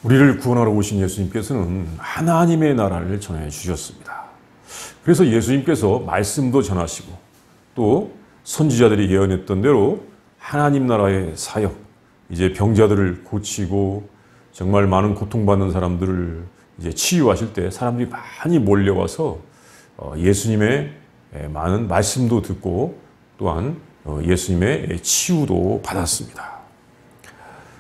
우리를 구원하러 오신 예수님께서는 하나님의 나라를 전해 주셨습니다. 그래서 예수님께서 말씀도 전하시고 또 선지자들이 예언했던 대로 하나님 나라의 사역, 이제 병자들을 고치고 정말 많은 고통받는 사람들을 이제 치유하실 때 사람들이 많이 몰려와서 예수님의 많은 말씀도 듣고 또한 예수님의 치유도 받았습니다.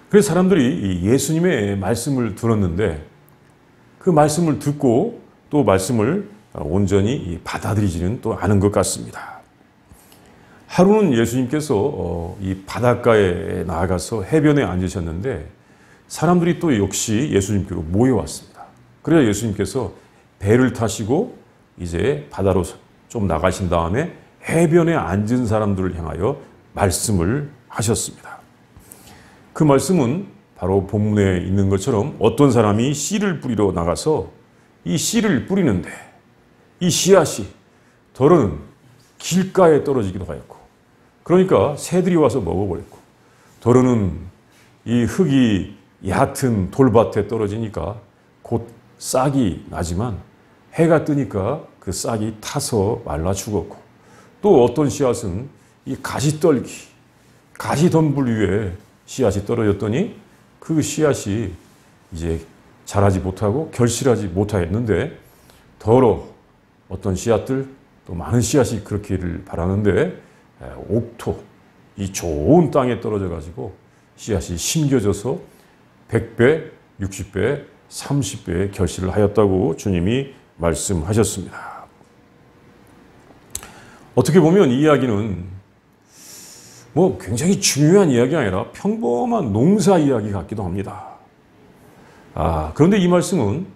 그래서 사람들이 예수님의 말씀을 들었는데 그 말씀을 듣고 또 말씀을 온전히 받아들이지는 또 않은 것 같습니다. 하루는 예수님께서 이 바닷가에 나아가서 해변에 앉으셨는데 사람들이 또 역시 예수님께로 모여왔습니다. 그래야 예수님께서 배를 타시고 이제 바다로 좀 나가신 다음에 해변에 앉은 사람들을 향하여 말씀을 하셨습니다. 그 말씀은 바로 본문에 있는 것처럼 어떤 사람이 씨를 뿌리러 나가서 이 씨를 뿌리는데 이 씨앗이 덜어는 길가에 떨어지기도 하였고, 그러니까 새들이 와서 먹어버렸고, 덜어는 이 흙이 얕은 돌밭에 떨어지니까 곧 싹이 나지만 해가 뜨니까 그 싹이 타서 말라 죽었고, 또 어떤 씨앗은 이 가시떨기, 가시덤불 위에 씨앗이 떨어졌더니 그 씨앗이 이제 자라지 못하고 결실하지 못하였는데, 더러 어떤 씨앗들, 또 많은 씨앗이 그렇기를 바라는데 옥토, 이 좋은 땅에 떨어져 가지고 씨앗이 심겨져서 100배, 60배, 30배의 결실을 하였다고 주님이 말씀하셨습니다. 어떻게 보면 이 이야기는 굉장히 중요한 이야기가 아니라 평범한 농사 이야기 같기도 합니다. 그런데 이 말씀은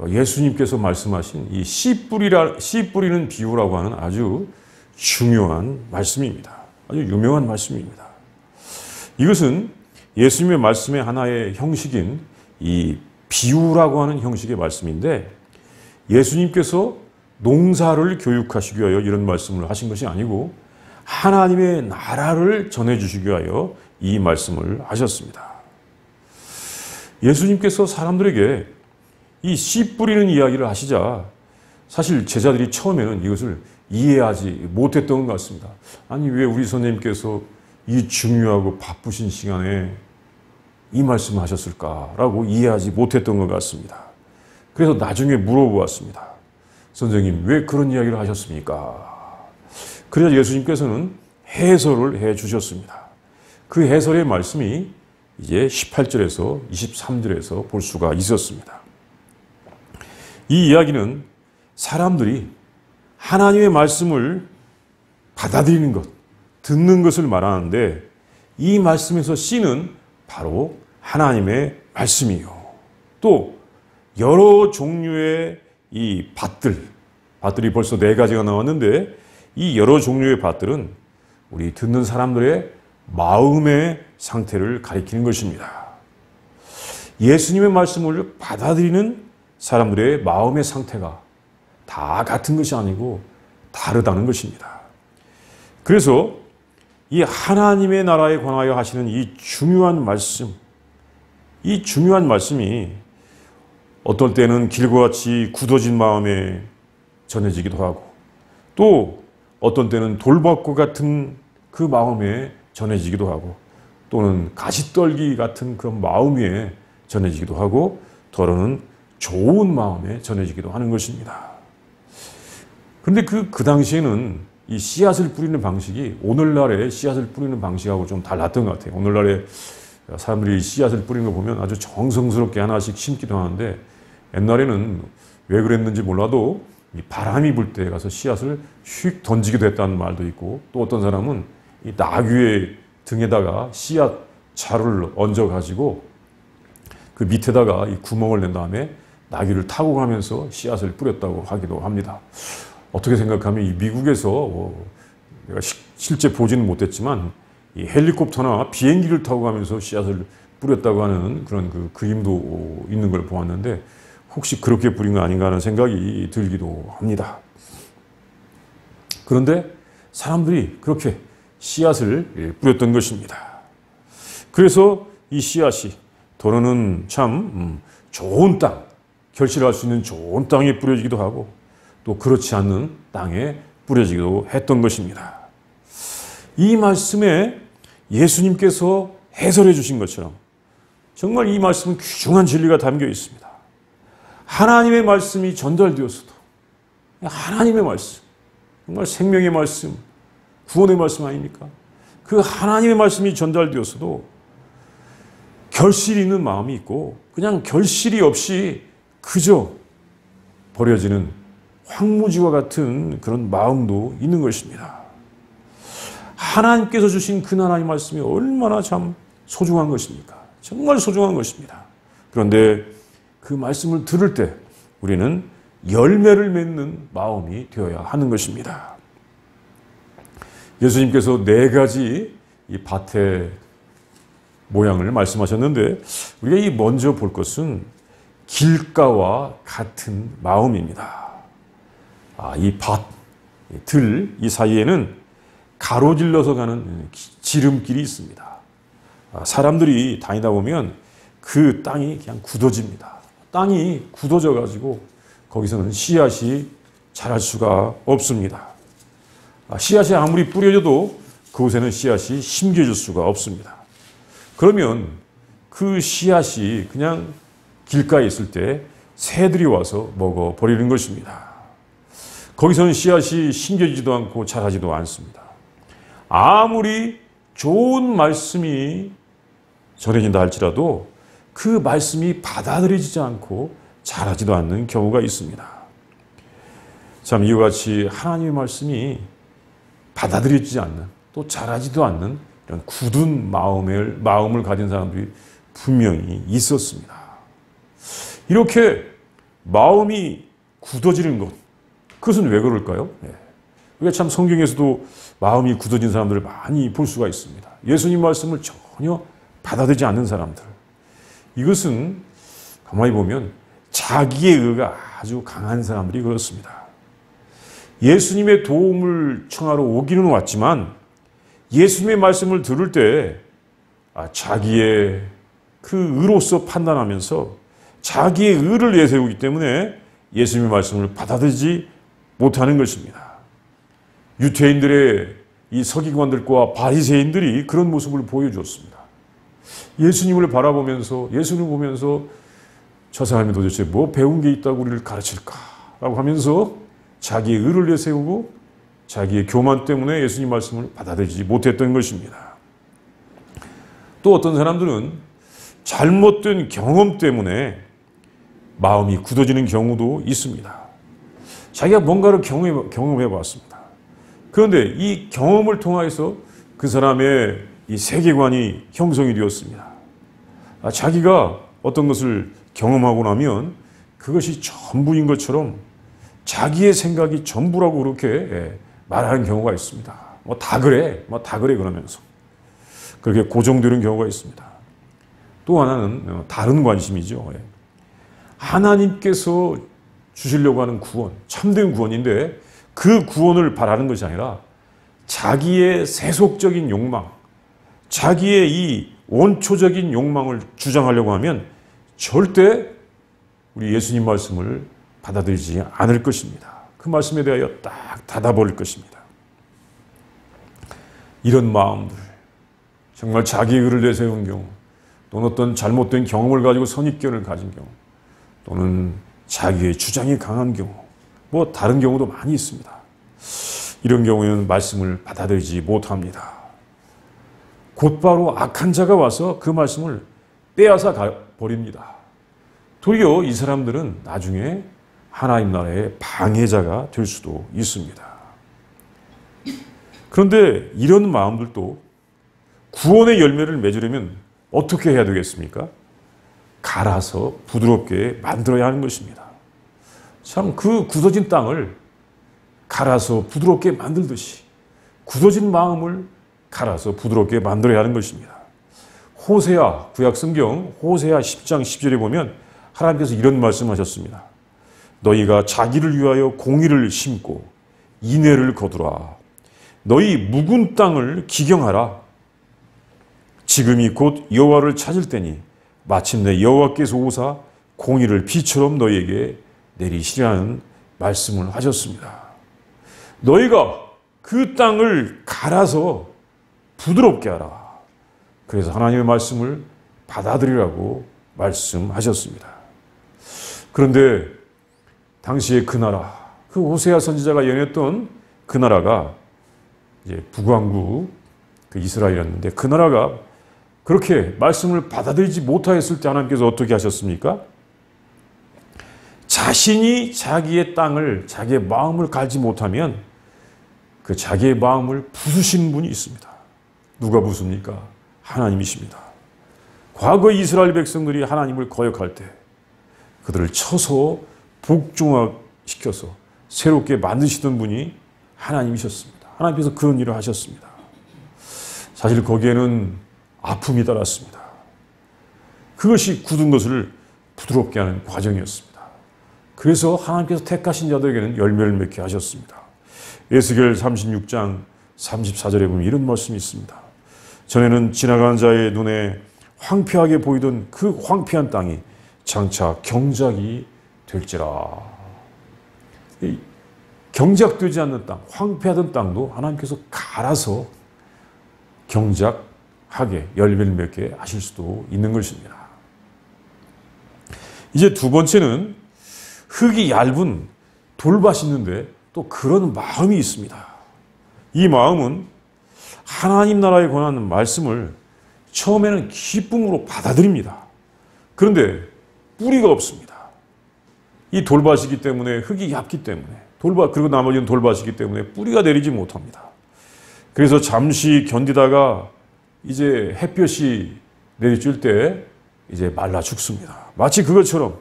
예수님께서 말씀하신 이 씨 뿌리는 비유라고 하는 아주 중요한 말씀입니다. 아주 유명한 말씀입니다. 이것은 예수님의 말씀의 하나의 형식인 이 비유라고 하는 형식의 말씀인데, 예수님께서 농사를 교육하시기 위하여 이런 말씀을 하신 것이 아니고 하나님의 나라를 전해주시기 위하여 이 말씀을 하셨습니다. 예수님께서 사람들에게 이 씨 뿌리는 이야기를 하시자 사실 제자들이 처음에는 이것을 이해하지 못했던 것 같습니다. 아니, 왜 우리 선생님께서 이 중요하고 바쁘신 시간에 이 말씀을 하셨을까라고 이해하지 못했던 것 같습니다. 그래서 나중에 물어보았습니다. 선생님, 왜 그런 이야기를 하셨습니까? 그래서 예수님께서는 해설을 해 주셨습니다. 그 해설의 말씀이 이제 18절에서 23절에서 볼 수가 있었습니다. 이 이야기는 사람들이 하나님의 말씀을 받아들이는 것, 듣는 것을 말하는데, 이 말씀에서 씨는 바로 하나님의 말씀이요. 또 여러 종류의 이 밭들이 벌써 4가지가 나왔는데, 이 여러 종류의 밭들은 우리 듣는 사람들의 마음의 상태를 가리키는 것입니다. 예수님의 말씀을 받아들이는 사람들의 마음의 상태가 다 같은 것이 아니고 다르다는 것입니다. 그래서 이 하나님의 나라에 관하여 하시는 이 중요한 말씀이 어떨 때는 길과 같이 굳어진 마음에 전해지기도 하고, 또 어떤 때는 돌밭과 같은 그 마음에 전해지기도 하고, 또는 가시떨기 같은 그런 마음 위에 전해지기도 하고, 더러는 좋은 마음에 전해지기도 하는 것입니다. 그런데 그 당시에는 이 씨앗을 뿌리는 방식이 오늘날의 씨앗을 뿌리는 방식하고 좀 달랐던 것 같아요. 오늘날의 사람들이 씨앗을 뿌리는 거 보면 아주 정성스럽게 하나씩 심기도 하는데, 옛날에는 왜 그랬는지 몰라도 이 바람이 불 때 가서 씨앗을 휙 던지기도 했다는 말도 있고, 또 어떤 사람은 이 나귀의 등에다가 씨앗 자루를 얹어가지고 그 밑에다가 이 구멍을 낸 다음에 나귀를 타고 가면서 씨앗을 뿌렸다고 하기도 합니다. 어떻게 생각하면 이 미국에서 내가 실제 보지는 못했지만 이 헬리콥터나 비행기를 타고 가면서 씨앗을 뿌렸다고 하는 그런 그 그림도 있는 걸 보았는데, 혹시 그렇게 뿌린 거 아닌가 하는 생각이 들기도 합니다. 그런데 사람들이 그렇게 씨앗을 뿌렸던 것입니다. 그래서 이 씨앗이 도로는 참 좋은 땅, 결실할 수 있는 좋은 땅에 뿌려지기도 하고 또 그렇지 않는 땅에 뿌려지기도 했던 것입니다. 이 말씀에 예수님께서 해설해 주신 것처럼 정말 이 말씀은 귀중한 진리가 담겨 있습니다. 하나님의 말씀이 전달되었어도 하나님의 말씀, 정말 생명의 말씀, 구원의 말씀 아닙니까? 그 하나님의 말씀이 전달되었어도 결실이 있는 마음이 있고 그냥 결실이 없이 그저 버려지는 황무지와 같은 그런 마음도 있는 것입니다. 하나님께서 주신 그 하나님의 말씀이 얼마나 참 소중한 것입니까? 정말 소중한 것입니다. 그런데 그 말씀을 들을 때 우리는 열매를 맺는 마음이 되어야 하는 것입니다. 예수님께서 4가지 이 밭의 모양을 말씀하셨는데 우리가 이 먼저 볼 것은 길가와 같은 마음입니다. 이 밭, 들, 이 사이에는 가로질러서 가는 지름길이 있습니다. 사람들이 다니다 보면 그 땅이 그냥 굳어집니다. 땅이 굳어져 가지고 거기서는 씨앗이 자랄 수가 없습니다. 씨앗이 아무리 뿌려져도 그곳에는 씨앗이 심겨질 수가 없습니다. 그러면 그 씨앗이 그냥 길가에 있을 때 새들이 와서 먹어버리는 것입니다. 거기서는 씨앗이 심겨지지도 않고 자라지도 않습니다. 아무리 좋은 말씀이 전해진다 할지라도 그 말씀이 받아들여지지 않고 자라지도 않는 경우가 있습니다. 참 이와 같이 하나님의 말씀이 받아들여지지 않는 또 자라지도 않는 이런 굳은 마음을 가진 사람들이 분명히 있었습니다. 이렇게 마음이 굳어지는 것, 그것은 왜 그럴까요? 우리가 참 성경에서도 마음이 굳어진 사람들을 많이 볼 수가 있습니다. 예수님 말씀을 전혀 받아들이지 않는 사람들. 이것은 가만히 보면 자기의 의가 아주 강한 사람들이 그렇습니다. 예수님의 도움을 청하러 오기는 왔지만 예수님의 말씀을 들을 때 자기의 그 의로서 판단하면서 자기의 의를 내세우기 때문에 예수님의 말씀을 받아들이지 못하는 것입니다. 유대인들의 이 서기관들과 바리새인들이 그런 모습을 보여주었습니다. 예수님을 바라보면서 예수님을 보면서 저 사람이 도대체 뭐 배운 게 있다고 우리를 가르칠까라고 하면서 자기의 의를 내세우고 자기의 교만 때문에 예수님 말씀을 받아들이지 못했던 것입니다. 또 어떤 사람들은 잘못된 경험 때문에 마음이 굳어지는 경우도 있습니다. 자기가 뭔가를 경험해 봤습니다. 그런데 이 경험을 통해서 그 사람의 이 세계관이 형성이 되었습니다. 자기가 어떤 것을 경험하고 나면 그것이 전부인 것처럼 자기의 생각이 전부라고 그렇게 말하는 경우가 있습니다. 다 그래 그러면서 그렇게 고정되는 경우가 있습니다. 또 하나는 다른 관심이죠. 하나님께서 주시려고 하는 구원, 참된 구원인데 그 구원을 바라는 것이 아니라 자기의 세속적인 욕망, 자기의 이 원초적인 욕망을 주장하려고 하면 절대 우리 예수님 말씀을 받아들이지 않을 것입니다. 그 말씀에 대하여 딱 닫아버릴 것입니다. 이런 마음들, 정말 자기의 의를 내세운 경우, 또는 어떤 잘못된 경험을 가지고 선입견을 가진 경우, 또는 자기의 주장이 강한 경우, 다른 경우도 많이 있습니다. 이런 경우에는 말씀을 받아들이지 못합니다. 곧바로 악한 자가 와서 그 말씀을 빼앗아 버립니다. 도리어 이 사람들은 나중에 하나님 나라의 방해자가 될 수도 있습니다. 그런데 이런 마음들도 구원의 열매를 맺으려면 어떻게 해야 되겠습니까? 갈아서 부드럽게 만들어야 하는 것입니다. 참 그 굳어진 땅을 갈아서 부드럽게 만들듯이 굳어진 마음을 갈아서 부드럽게 만들어야 하는 것입니다. 호세아, 구약성경 호세아 10장 10절에 보면 하나님께서 이런 말씀하셨습니다. 너희가 자기를 위하여 공의를 심고 인애를 거두라. 너희 묵은 땅을 기경하라. 지금이 곧 여호와를 찾을 때니 마침내 여호와께서 오사 공의를 비처럼 너희에게 내리시라는 말씀을 하셨습니다. 너희가 그 땅을 갈아서 부드럽게 하라. 그래서 하나님의 말씀을 받아들이라고 말씀하셨습니다. 그런데 당시에 그 나라, 그 호세아 선지자가 예언했던 그 나라가 이제 북왕국 그 이스라엘이었는데, 그 나라가 그렇게 말씀을 받아들이지 못하였을 때 하나님께서 어떻게 하셨습니까? 자신이 자기의 땅을, 자기의 마음을 갈지 못하면 그 자기의 마음을 부수신 분이 있습니다. 누가 부숩니까? 하나님이십니다. 과거 이스라엘 백성들이 하나님을 거역할 때 그들을 쳐서 복종시켜서 새롭게 만드시던 분이 하나님이셨습니다. 하나님께서 그런 일을 하셨습니다. 사실 거기에는 아픔이 따랐습니다. 그것이 굳은 것을 부드럽게 하는 과정이었습니다. 그래서 하나님께서 택하신 자들에게는 열매를 맺게 하셨습니다. 에스겔 36장 34절에 보면 이런 말씀이 있습니다. 전에는 지나가는 자의 눈에 황폐하게 보이던 그 황폐한 땅이 장차 경작이 될지라. 경작되지 않는 땅, 황폐하던 땅도 하나님께서 갈아서 경작하게, 열매를 맺게 하실 수도 있는 것입니다. 이제 두 번째는 흙이 얇은 돌밭이 있는데 또 그런 마음이 있습니다. 이 마음은 하나님 나라에 관한 말씀을 처음에는 기쁨으로 받아들입니다. 그런데 뿌리가 없습니다. 이 돌밭이기 때문에, 흙이 얇기 때문에, 그리고 나머지는 돌밭이기 때문에 뿌리가 내리지 못합니다. 그래서 잠시 견디다가 이제 햇볕이 내리쬐을 때 이제 말라 죽습니다. 마치 그것처럼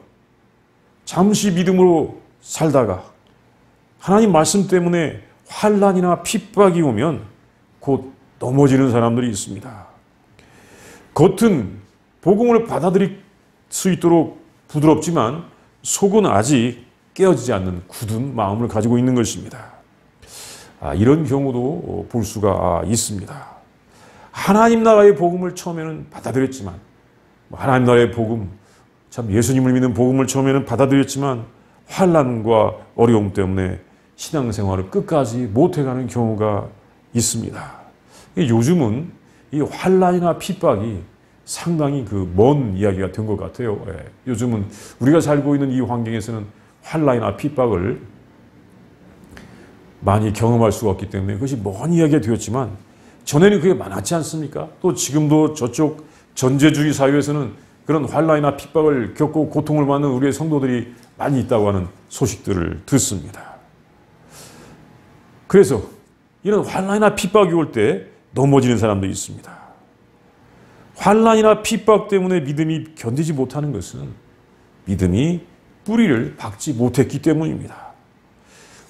잠시 믿음으로 살다가 하나님 말씀 때문에 환난이나 핍박이 오면 곧 넘어지는 사람들이 있습니다. 겉은 복음을 받아들일 수 있도록 부드럽지만 속은 아직 깨어지지 않는 굳은 마음을 가지고 있는 것입니다. 이런 경우도 볼 수가 있습니다. 하나님 나라의 복음을 처음에는 받아들였지만, 하나님 나라의 복음, 참 예수님을 믿는 복음을 처음에는 받아들였지만 환난과 어려움 때문에 신앙생활을 끝까지 못해가는 경우가 있습니다. 요즘은 이 환난이나 핍박이 상당히 그 먼 이야기가 된 것 같아요. 요즘은 우리가 살고 있는 이 환경에서는 환난이나 핍박을 많이 경험할 수가 없기 때문에 그것이 먼 이야기가 되었지만 전에는 그게 많았지 않습니까? 또 지금도 저쪽 전제주의 사회에서는 그런 환난이나 핍박을 겪고 고통을 받는 우리의 성도들이 많이 있다고 하는 소식들을 듣습니다. 그래서 이런 환난이나 핍박이 올 때 넘어지는 사람도 있습니다. 환난이나 핍박 때문에 믿음이 견디지 못하는 것은 믿음이 뿌리를 박지 못했기 때문입니다.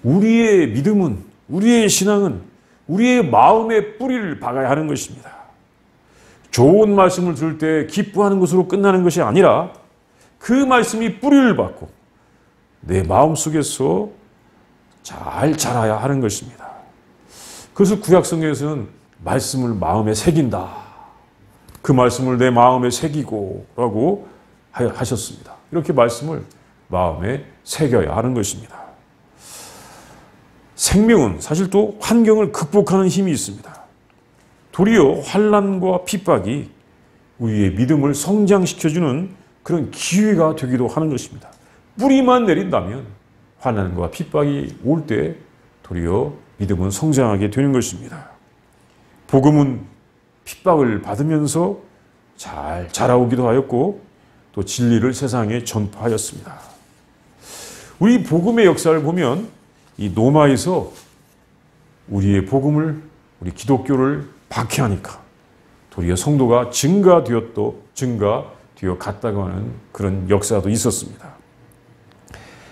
우리의 믿음은, 우리의 신앙은 우리의 마음에 뿌리를 박아야 하는 것입니다. 좋은 말씀을 들을 때 기뻐하는 것으로 끝나는 것이 아니라 그 말씀이 뿌리를 박고 내 마음속에서 잘 자라야 하는 것입니다. 그래서 구약성경에서는 말씀을 마음에 새긴다. 그 말씀을 내 마음에 새기고 라고 하셨습니다. 이렇게 말씀을 마음에 새겨야 하는 것입니다. 생명은 사실 또 환경을 극복하는 힘이 있습니다. 도리어 환난과 핍박이 우리의 믿음을 성장시켜주는 그런 기회가 되기도 하는 것입니다. 뿌리만 내린다면 환난과 핍박이 올 때 도리어 믿음은 성장하게 되는 것입니다. 복음은 핍박을 받으면서 잘 자라오기도 하였고 또 진리를 세상에 전파하였습니다. 우리 복음의 역사를 보면 이 로마에서 우리의 복음을, 우리 기독교를 박해하니까 도리어 성도가 증가되어 갔다고 하는 그런 역사도 있었습니다.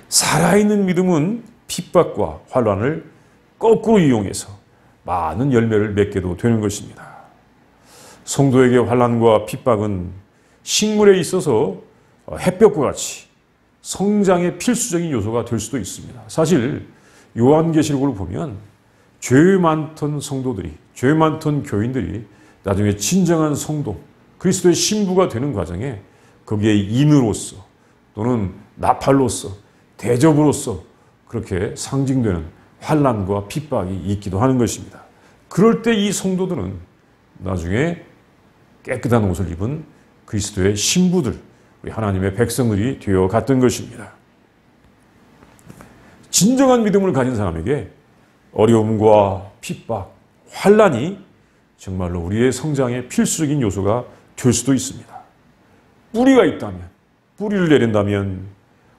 살아있는 믿음은 핍박과 환난을 거꾸로 이용해서 많은 열매를 맺게도 되는 것입니다. 성도에게 환난과 핍박은 식물에 있어서 햇볕과 같이 성장의 필수적인 요소가 될 수도 있습니다. 사실 요한계시록을 보면 죄 많던 성도들이, 죄 많던 교인들이 나중에 진정한 성도, 그리스도의 신부가 되는 과정에 거기에 인으로서 또는 나팔로서 대접으로서 그렇게 상징되는 환난과 핍박이 있기도 하는 것입니다. 그럴 때 이 성도들은 나중에 깨끗한 옷을 입은 그리스도의 신부들, 우리 하나님의 백성들이 되어 갔던 것입니다. 진정한 믿음을 가진 사람에게 어려움과 핍박, 환난이 정말로 우리의 성장의 필수적인 요소가 될 수도 있습니다. 뿌리가 있다면, 뿌리를 내린다면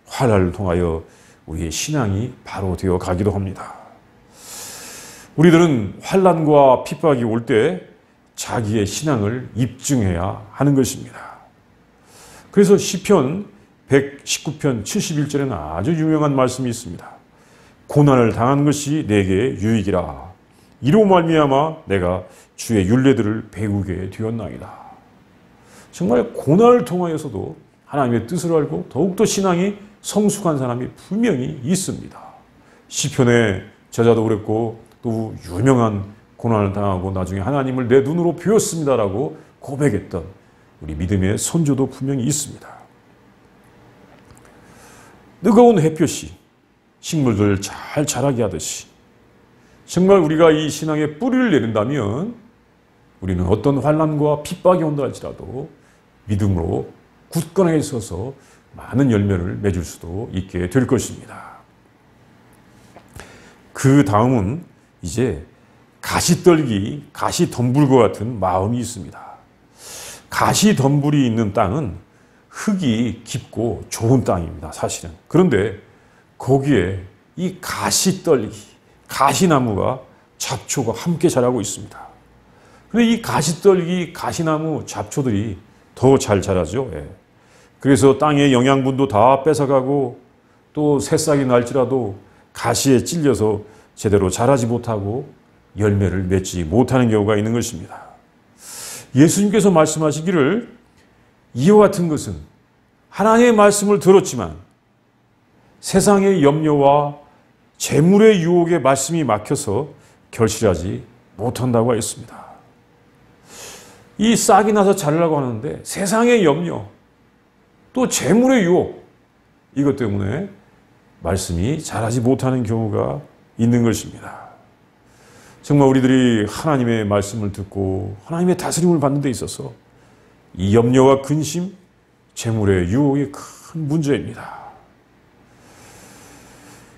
환난을 통하여 우리의 신앙이 바로 되어 가기도 합니다. 우리들은 환난과 핍박이 올 때 자기의 신앙을 입증해야 하는 것입니다. 그래서 시편 119편 71절에는 아주 유명한 말씀이 있습니다. 고난을 당한 것이 내게 유익이라. 이로 말미암아 내가 주의 율례들을 배우게 되었나이다. 정말 고난을 통하여서도 하나님의 뜻을 알고 더욱더 신앙이 성숙한 사람이 분명히 있습니다. 시편의 저자도 그랬고 또 유명한 고난을 당하고 나중에 하나님을 내 눈으로 보였습니다라고 고백했던 우리 믿음의 선조도 분명히 있습니다. 뜨거운 햇볕이 식물들 잘 자라게 하듯이 정말 우리가 이 신앙의 뿌리를 내린다면 우리는 어떤 환난과 핍박이 온다 할지라도 믿음으로 굳건하게 서서 많은 열매를 맺을 수도 있게 될 것입니다. 그 다음은 이제 가시떨기, 가시덤불과 같은 마음이 있습니다. 가시덤불이 있는 땅은 흙이 깊고 좋은 땅입니다, 사실은. 그런데 거기에 이 가시떨기, 가시나무가 잡초가 함께 자라고 있습니다. 그런데 이 가시떨기, 가시나무 잡초들이 더 잘 자라죠. 예. 그래서 땅의 영양분도 다 뺏어가고 또 새싹이 날지라도 가시에 찔려서 제대로 자라지 못하고 열매를 맺지 못하는 경우가 있는 것입니다. 예수님께서 말씀하시기를 이와 같은 것은 하나님의 말씀을 들었지만 세상의 염려와 재물의 유혹에 말씀이 막혀서 결실하지 못한다고 했습니다. 이 싹이 나서 자라려고 하는데 세상의 염려 또 재물의 유혹 이것 때문에 말씀이 자라지 못하는 경우가 있는 것입니다. 정말 우리들이 하나님의 말씀을 듣고 하나님의 다스림을 받는 데 있어서 이 염려와 근심, 재물의 유혹이 큰 문제입니다.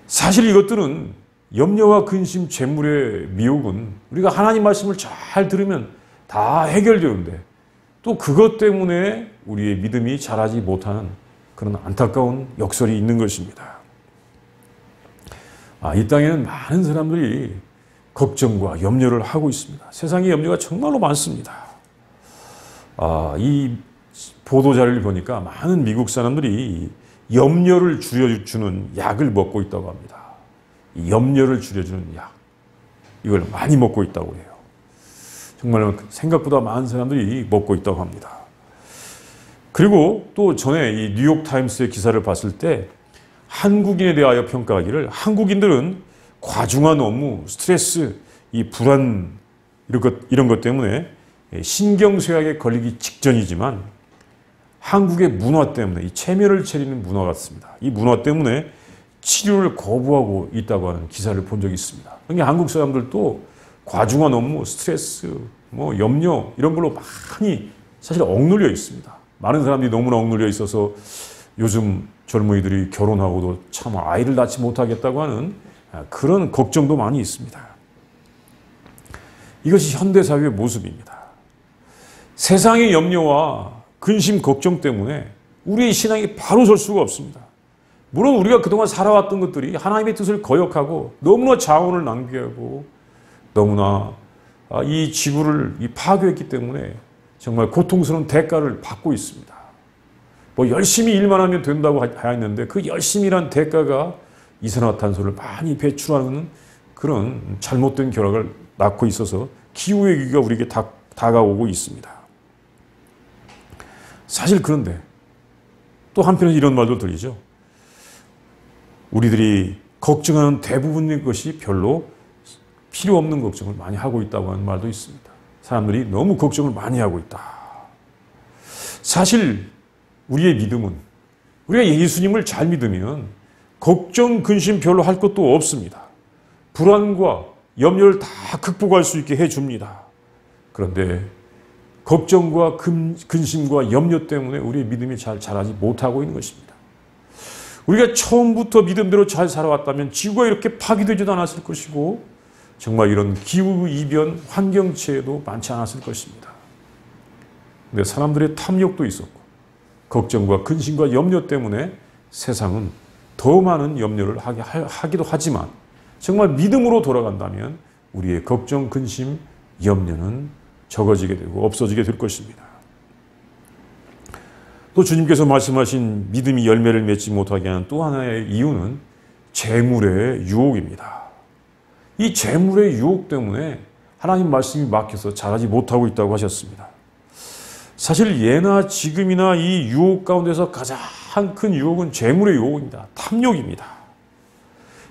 사실 이것들은 염려와 근심, 재물의 미혹은 우리가 하나님 말씀을 잘 들으면 다 해결되는데 또 그것 때문에 우리의 믿음이 자라지 못하는 그런 안타까운 역설이 있는 것입니다. 이 땅에는 많은 사람들이 걱정과 염려를 하고 있습니다. 세상에 염려가 정말로 많습니다. 이 보도자료를 보니까 많은 미국 사람들이 염려를 줄여주는 약을 먹고 있다고 합니다. 이 염려를 줄여주는 약, 이걸 많이 먹고 있다고 해요. 정말 생각보다 많은 사람들이 먹고 있다고 합니다. 그리고 또 전에 이 뉴욕타임스의 기사를 봤을 때 한국인에 대하여 평가하기를 한국인들은 과중한 업무, 스트레스, 이 불안 이런 것 때문에 신경쇠약에 걸리기 직전이지만 한국의 문화 때문에 이 체면을 차리는 문화 같습니다. 이 문화 때문에 치료를 거부하고 있다고 하는 기사를 본 적이 있습니다. 그러니까 한국 사람들도 과중한 업무, 스트레스, 염려 이런 걸로 많이 사실 억눌려 있습니다. 많은 사람들이 너무나 억눌려 있어서 요즘 젊은이들이 결혼하고도 참 아이를 낳지 못하겠다고 하는 그런 걱정도 많이 있습니다. 이것이 현대사회의 모습입니다. 세상의 염려와 근심, 걱정 때문에 우리의 신앙이 바로 설 수가 없습니다. 물론 우리가 그동안 살아왔던 것들이 하나님의 뜻을 거역하고 너무나 자원을 낭비하고 너무나 이 지구를 파괴했기 때문에 정말 고통스러운 대가를 받고 있습니다. 열심히 일만 하면 된다고 하였는데 그 열심이란 대가가 이산화탄소를 많이 배출하는 그런 잘못된 결과를 낳고 있어서 기후의 위기가 우리에게 다가오고 있습니다. 사실 그런데 또 한편에 이런 말도 들리죠. 우리들이 걱정하는 대부분의 것이 별로 필요 없는 걱정을 많이 하고 있다고 하는 말도 있습니다. 사람들이 너무 걱정을 많이 하고 있다. 사실 우리의 믿음은 우리가 예수님을 잘 믿으면 걱정, 근심 별로 할 것도 없습니다. 불안과 염려를 다 극복할 수 있게 해줍니다. 그런데 걱정과 근심과 염려 때문에 우리의 믿음이 잘 자라지 못하고 있는 것입니다. 우리가 처음부터 믿음대로 잘 살아왔다면 지구가 이렇게 파괴되지도 않았을 것이고 정말 이런 기후이변, 환경체도 많지 않았을 것입니다. 근데 사람들의 탐욕도 있었고 걱정과 근심과 염려 때문에 세상은 더 많은 염려를 하기도 하지만 정말 믿음으로 돌아간다면 우리의 걱정, 근심, 염려는 적어지게 되고 없어지게 될 것입니다. 또 주님께서 말씀하신 믿음이 열매를 맺지 못하게 하는 또 하나의 이유는 재물의 유혹입니다. 이 재물의 유혹 때문에 하나님 말씀이 막혀서 자라지 못하고 있다고 하셨습니다. 사실 예나 지금이나 이 유혹 가운데서 가장 큰 유혹은 재물의 유혹입니다. 탐욕입니다.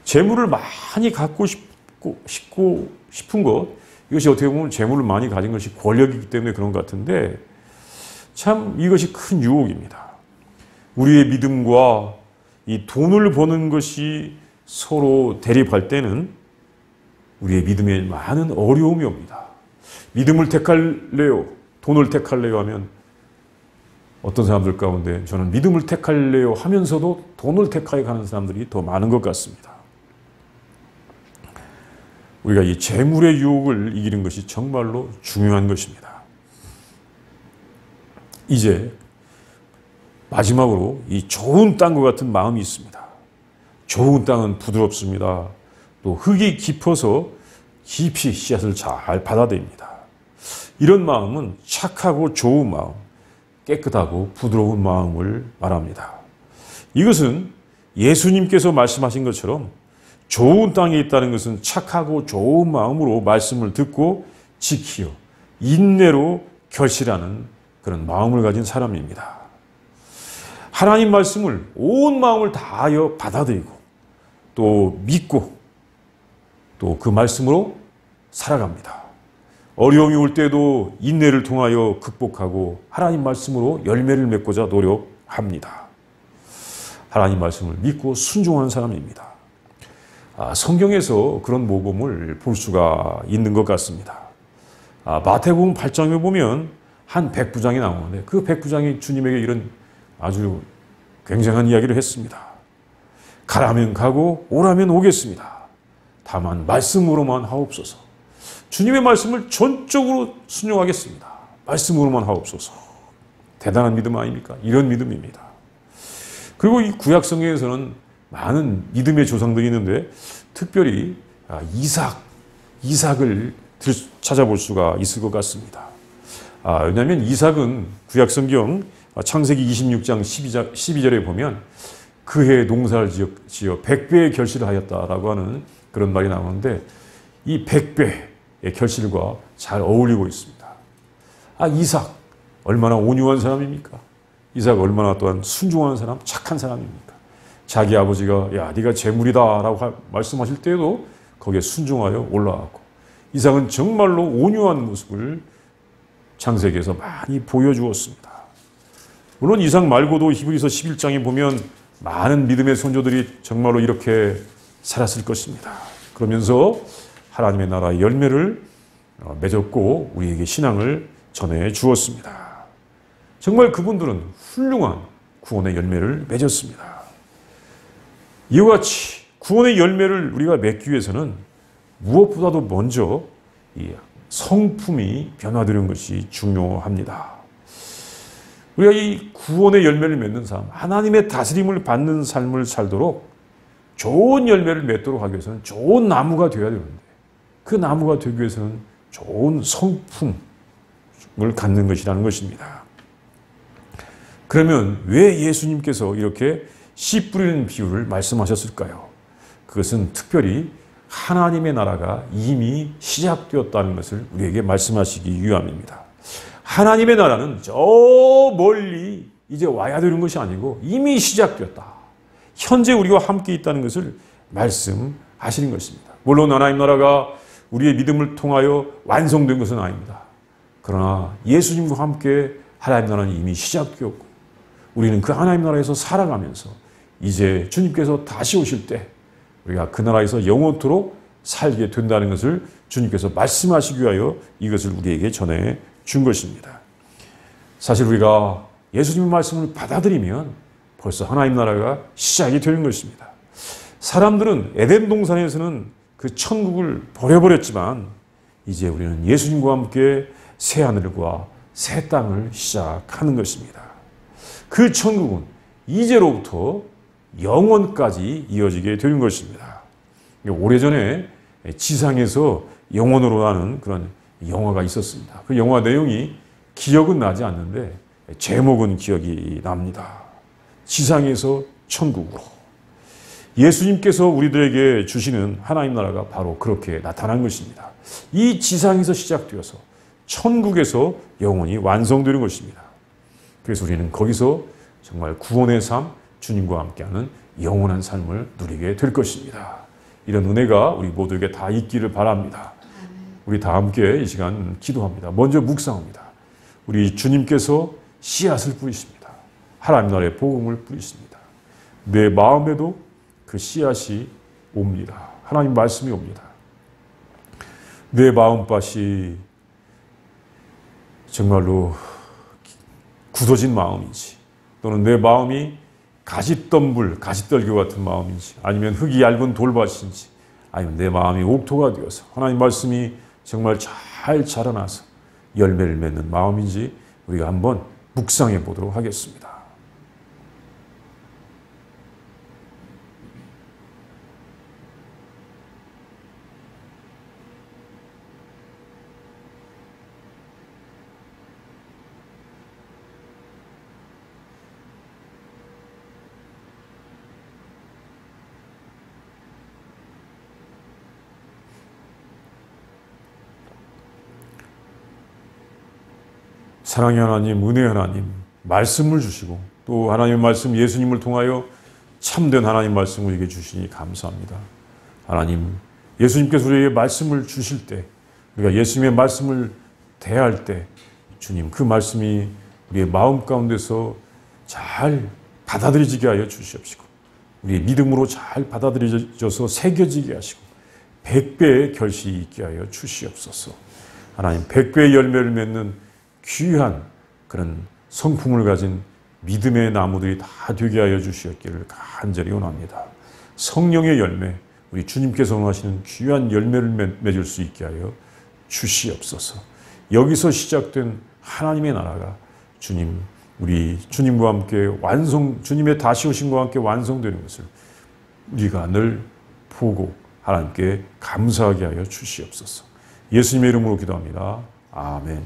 재물을 많이 갖고 싶은 것, 이것이 어떻게 보면 재물을 많이 가진 것이 권력이기 때문에 그런 것 같은데 참 이것이 큰 유혹입니다. 우리의 믿음과 이 돈을 버는 것이 서로 대립할 때는 우리의 믿음에 많은 어려움이 옵니다. 믿음을 택할래요? 돈을 택할래요? 하면 어떤 사람들 가운데 저는 믿음을 택할래요 하면서도 돈을 택하여 가는 사람들이 더 많은 것 같습니다. 우리가 이 재물의 유혹을 이기는 것이 정말로 중요한 것입니다. 이제 마지막으로 이 좋은 땅과 같은 마음이 있습니다. 좋은 땅은 부드럽습니다. 또 흙이 깊어서 깊이 씨앗을 잘 받아들입니다. 이런 마음은 착하고 좋은 마음, 깨끗하고 부드러운 마음을 말합니다. 이것은 예수님께서 말씀하신 것처럼 좋은 땅에 있다는 것은 착하고 좋은 마음으로 말씀을 듣고 지키어 인내로 결실하는 그런 마음을 가진 사람입니다. 하나님 말씀을 온 마음을 다하여 받아들이고 또 믿고 또 그 말씀으로 살아갑니다. 어려움이 올 때도 인내를 통하여 극복하고 하나님 말씀으로 열매를 맺고자 노력합니다. 하나님 말씀을 믿고 순종하는 사람입니다. 성경에서 그런 모범을 볼 수가 있는 것 같습니다. 마태복음 8장에 보면 한 백부장이 나오는데 그 백부장이 주님에게 이런 아주 굉장한 이야기를 했습니다. 가라면 가고 오라면 오겠습니다. 다만 말씀으로만 하옵소서. 주님의 말씀을 전적으로 순종하겠습니다. 말씀으로만 하옵소서. 대단한 믿음 아닙니까? 이런 믿음입니다. 그리고 이 구약 성경에서는 많은 믿음의 조상들이 있는데 특별히 이삭을 찾아볼 수가 있을 것 같습니다. 왜냐하면 이삭은 구약 성경 창세기 26장 12절에 보면 그해 농사를 지어 100배의 결실을 하였다라고 하는 그런 말이 나오는데 이 100배의 결실과 잘 어울리고 있습니다. 이삭 얼마나 온유한 사람입니까? 이삭 얼마나 또한 순종하는 사람, 착한 사람입니까? 자기 아버지가 야 네가 재물이다라고 말씀하실 때에도 거기에 순종하여 올라왔고 이삭은 정말로 온유한 모습을 창세기에서 많이 보여주었습니다. 물론 이삭 말고도 히브리서 11장에 보면 많은 믿음의 선조들이 정말로 이렇게 살았을 것입니다. 그러면서 하나님의 나라의 열매를 맺었고 우리에게 신앙을 전해 주었습니다. 정말 그분들은 훌륭한 구원의 열매를 맺었습니다. 이와 같이 구원의 열매를 우리가 맺기 위해서는 무엇보다도 먼저 이 성품이 변화되는 것이 중요합니다. 우리가 이 구원의 열매를 맺는 삶, 하나님의 다스림을 받는 삶을 살도록 좋은 열매를 맺도록 하기 위해서는 좋은 나무가 되어야 되는데 그 나무가 되기 위해서는 좋은 성품을 갖는 것이라는 것입니다. 그러면 왜 예수님께서 이렇게 씨 뿌리는 비유를 말씀하셨을까요? 그것은 특별히 하나님의 나라가 이미 시작되었다는 것을 우리에게 말씀하시기 위함입니다. 하나님의 나라는 저 멀리 이제 와야 되는 것이 아니고 이미 시작되었다. 현재 우리와 함께 있다는 것을 말씀하시는 것입니다. 물론 하나님 나라가 우리의 믿음을 통하여 완성된 것은 아닙니다. 그러나 예수님과 함께 하나님 나라는 이미 시작되었고 우리는 그 하나님 나라에서 살아가면서 이제 주님께서 다시 오실 때 우리가 그 나라에서 영원토록 살게 된다는 것을 주님께서 말씀하시기 위하여 이것을 우리에게 전해 준 것입니다. 사실 우리가 예수님의 말씀을 받아들이면 벌써 하나님 나라가 시작이 되는 것입니다. 사람들은 에덴 동산에서는 그 천국을 버려버렸지만 이제 우리는 예수님과 함께 새 하늘과 새 땅을 시작하는 것입니다. 그 천국은 이제로부터 영원까지 이어지게 되는 것입니다. 오래전에 지상에서 영원으로 가는 그런 영화가 있었습니다. 그 영화 내용이 기억은 나지 않는데 제목은 기억이 납니다. 지상에서 천국으로. 예수님께서 우리들에게 주시는 하나님 나라가 바로 그렇게 나타난 것입니다. 이 지상에서 시작되어서 천국에서 영원히 완성되는 것입니다. 그래서 우리는 거기서 정말 구원의 삶, 주님과 함께하는 영원한 삶을 누리게 될 것입니다. 이런 은혜가 우리 모두에게 다 있기를 바랍니다. 우리 다 함께 이 시간 기도합니다. 먼저 묵상합니다. 우리 주님께서 씨앗을 뿌리십니다. 하나님 나라의 복음을 뿌리십니다. 내 마음에도 그 씨앗이 옵니다. 하나님 말씀이 옵니다. 내 마음밭이 정말로 굳어진 마음인지 또는 내 마음이 가시덤불, 가시떨기 같은 마음인지 아니면 흙이 얇은 돌밭인지 아니면 내 마음이 옥토가 되어서 하나님 말씀이 정말 잘 자라나서 열매를 맺는 마음인지 우리가 한번 묵상해 보도록 하겠습니다. 사랑의 하나님, 은혜의 하나님, 말씀을 주시고 또 하나님의 말씀 예수님을 통하여 참된 하나님 말씀 우리에게 주시니 감사합니다. 하나님, 예수님께서 우리에게 말씀을 주실 때 우리가 예수님의 말씀을 대할 때 주님 그 말씀이 우리의 마음 가운데서 잘 받아들여지게 하여 주시옵시고 우리의 믿음으로 잘 받아들여져서 새겨지게 하시고 100배의 결실이 있게 하여 주시옵소서. 하나님 100배의 열매를 맺는 귀한 그런 성품을 가진 믿음의 나무들이 다 되게 하여 주시었기를 간절히 원합니다. 성령의 열매, 우리 주님께서 원하시는 귀한 열매를 맺을 수 있게 하여 주시옵소서. 여기서 시작된 하나님의 나라가 주님, 우리 주님과 함께 주님의 다시 오심과 함께 완성되는 것을 우리가 늘 보고 하나님께 감사하게 하여 주시옵소서. 예수님의 이름으로 기도합니다. 아멘.